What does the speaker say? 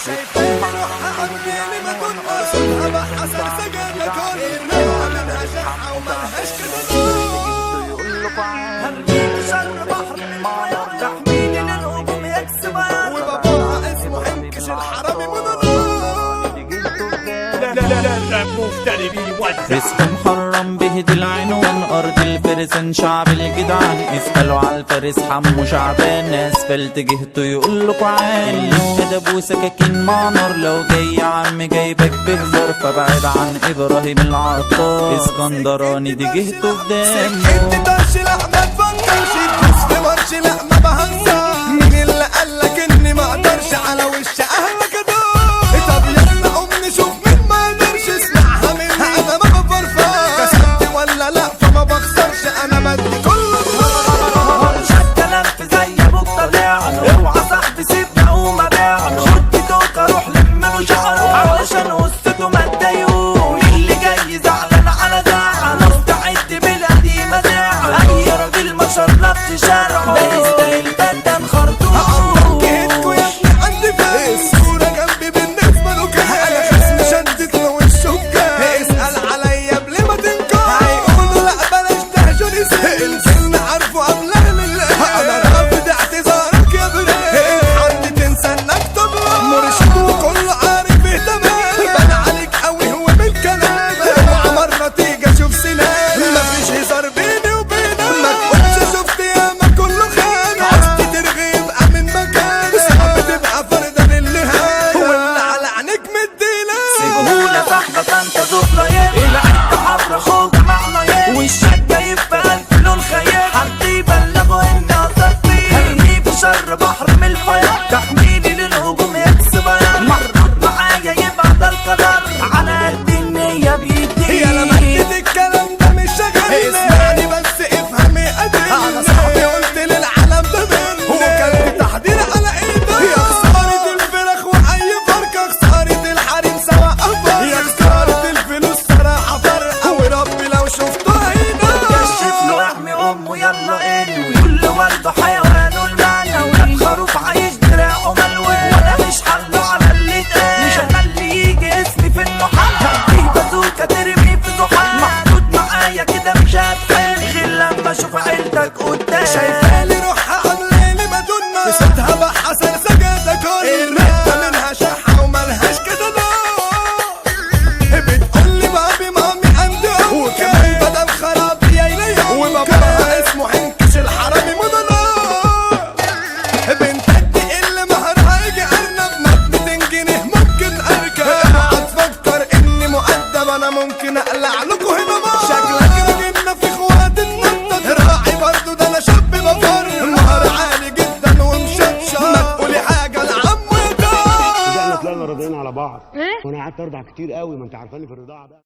شايفين روحها عمري ما كنا صوتها بحسن سجن كل منها شحة وملهاش كده هرميك شر بحر المايا تحميني للهجوم يكسب وباباها اسمه حنكش الحرامي لا مفتري بيوزع رزق محرم بهدي العنوان أرض الفرسان شعب الجدعان اسألوا على الفارس حمو شعبان اسفلت جهته يقولكوا عال اللي ادب وسكاكين مع نار لو جاي يا عم جايبك بهزار فبعد عن ابراهيم العطار اسكندراني دي جهته قدامه سكت طرش لا ما تفكرش تدوس في مرش لا ما بهزر مين اللي قالك اني ما اقدرش على وش اهلك ادور طب يلا قوم نشوف مين ما يقدرش اسمعها مني انا ما بفرفر كسبت ولا لا فما بخسرش انا بدي كله دور شكلت زي ابو الطليع اوعى صاحبي سيبني اقوم ابيع شد دوك اروح لم له شعره علشان قصته ما تضايقوش اللي جاي زعلان على زعل مستعد بالقديمه زعل اي راجل ما شربش شارعه ده يستاهل بدن خرطوم جيتكوا يا ابني عندي فاس الصورة جنبي بالنسبة له كده انا خصم شدت له الشوكة اسأل عليا قبل ما تنكر هيقولوا لا بلاش تهجوني سن عارفه قبلها لله انا رافض اعتذارك يا بريء حد تنسى انك تطلع مرشد وكله عارف اهتمام بان عليك قوي هو بالكلام اوعى مرة تيجي اشوف سنان مفيش هزار بيني وبينك ما تقولش شفت ياما كله خان عايز ترغي يبقى من مكانك صعب تبقى فردا للي هان واللي على عينيك مديلك سيبهولي صاحبك انت ذكرى ياما العد حر اخوك معنا ياما وشك جايب في الف لون خيال حد يبلغه اني اثر فيه هرميه في شر بحر من الحياة تحميني للهجوم يكسب مرة معايا يبقى ده القدر على قد النية بيدي يا لما اكيد الكلام ده مش شغال اسمعني بس افهمي قدري انا صاحبي قلت للعالم ده مني وكان تحضير على ايدي يا خسارة الفراخ واي فرقة خسارة الحريم سواء افضل يا خسارة الفلوس صراحة فرقة وربي لو شفته هينا كشف له احمي امه يلا انوي كل ورده حيوانه المعنوي خروف عايش دراعه ملوي وانا مش حله على اللي اتقال مش هخلي يجي اسمي في المحل هديه بازوكا ترمي في زحل محدود معايا كده مش هتحل غير لما اشوف عيلتك قدام شايفالي روحها عاملالي مدنة صوتها بحسن سجادة كل الرقة منها شحة وملهاش كده نار بتقولي بابي مامي عندي وكمان بدل خراب يا إليها وباباها اسمه حنكش الحرامي مدنار بنتك دي اللي مهرها يجي أرنب ما 200 جنيه ممكن أركب اوعى تفكر إني مؤدب أنا ممكن أقلع لكم هنا مار شكلك راجلنا في اخوات النطة راعي برضه ده أنا شاب بفر مهر عالي جدا ومشطشط ما تقولي حاجة لعم وده احنا طلعنا راضيين على بعض وانا قعدت ارضع كتير قوي ما انت عارفاني في الرضاعه بقى.